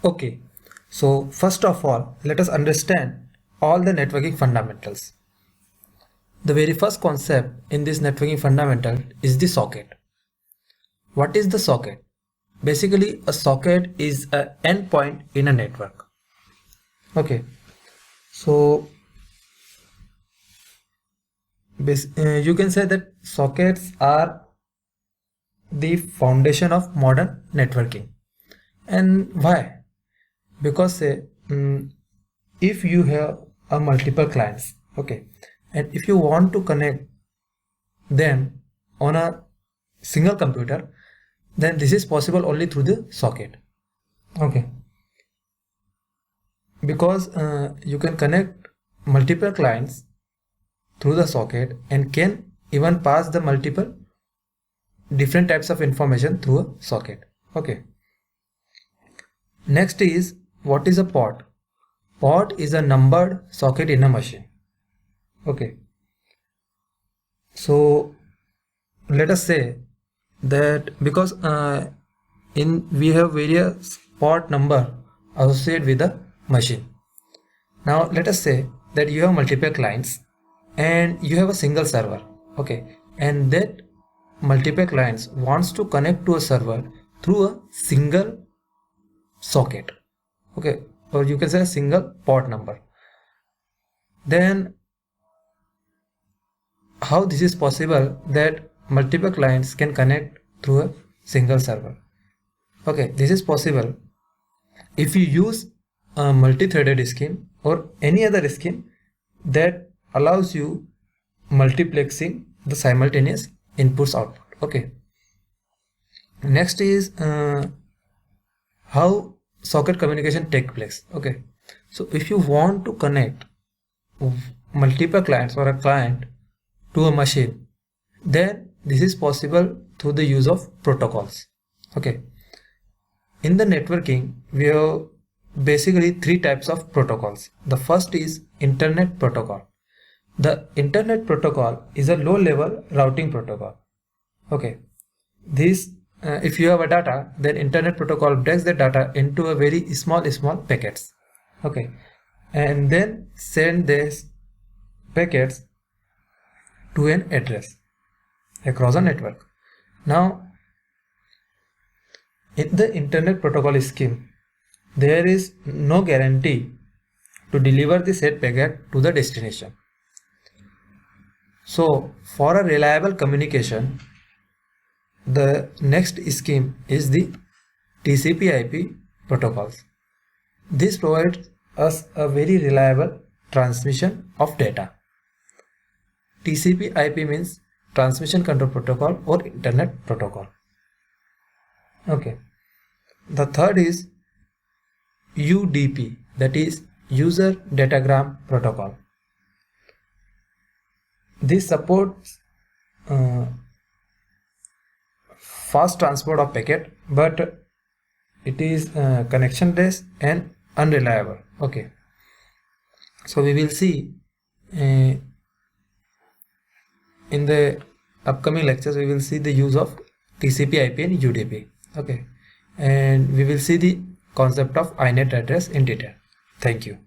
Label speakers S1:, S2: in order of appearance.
S1: Okay, so first of all, let us understand all the networking fundamentals. The very first concept in this networking fundamental is the socket. What is the socket? Basically, a socket is an endpoint in a network. Okay, so you can say that sockets are the foundation of modern networking. And why? Because say if you have a multiple clients, okay, and if you want to connect them on a single computer, then this is possible only through the socket. Okay, because you can connect multiple clients through the socket and can even pass the multiple different types of information through a socket. Okay, next is, what is a port? Port is a numbered socket in a machine. Okay, so let us say that because we have various port number associated with the machine. Now let us say that you have multiple clients and you have a single server. Okay, and that multiple clients wants to connect to a server through a single socket. Okay, or you can say a single port number. Then how this is possible that multiple clients can connect through a single server? Okay, this is possible if you use a multi-threaded scheme or any other scheme that allows you multiplexing the simultaneous inputs output. Okay, next is how socket communication take place. Okay, so if you want to connect multiple clients or a client to a machine, then this is possible through the use of protocols. Okay, in the networking we have basically three types of protocols. The first is internet protocol. The internet protocol is a low level routing protocol. Okay, this if you have a data, then internet protocol breaks the data into a very small packets. Okay, and then send these packets to an address across a network. Now in the internet protocol scheme, there is no guarantee to deliver the said packet to the destination. So for a reliable communication, the next scheme is the TCP/IP protocols. This provides us a very reliable transmission of data. TCP/IP means Transmission Control Protocol or Internet Protocol. Okay, the third is UDP, that is User Datagram Protocol. This supports fast transport of packet, but it is connectionless and unreliable. Okay, so we will see in the upcoming lectures, we will see the use of TCP/IP and UDP. Okay, and we will see the concept of INET address in detail. Thank you.